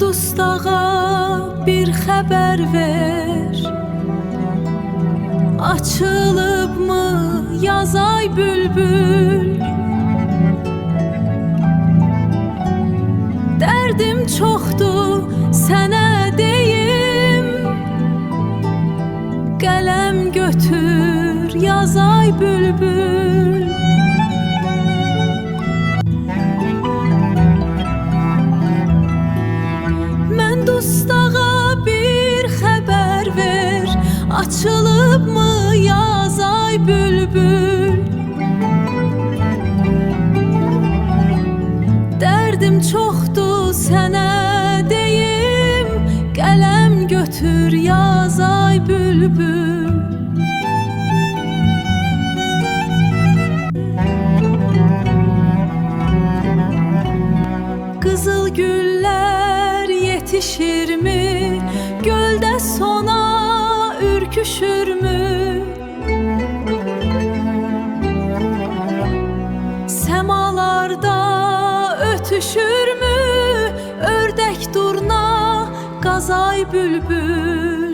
dustağa bir xəbər ver, açılıb mı yazay bülbül? Dərdim çoxdur sənə deyim, qələm götür yazay bülbül. Mən dustağa bir xəbər ver, açılıb mı yazay bülbül? Dərdim çoxdur sənə deyim, qələm götür yazay bülbül. Qızıl güllər yetişirmi? Göldə sona ürküşürmü? Səmalarda ötüşürmü? Ördək durna qazay bülbül.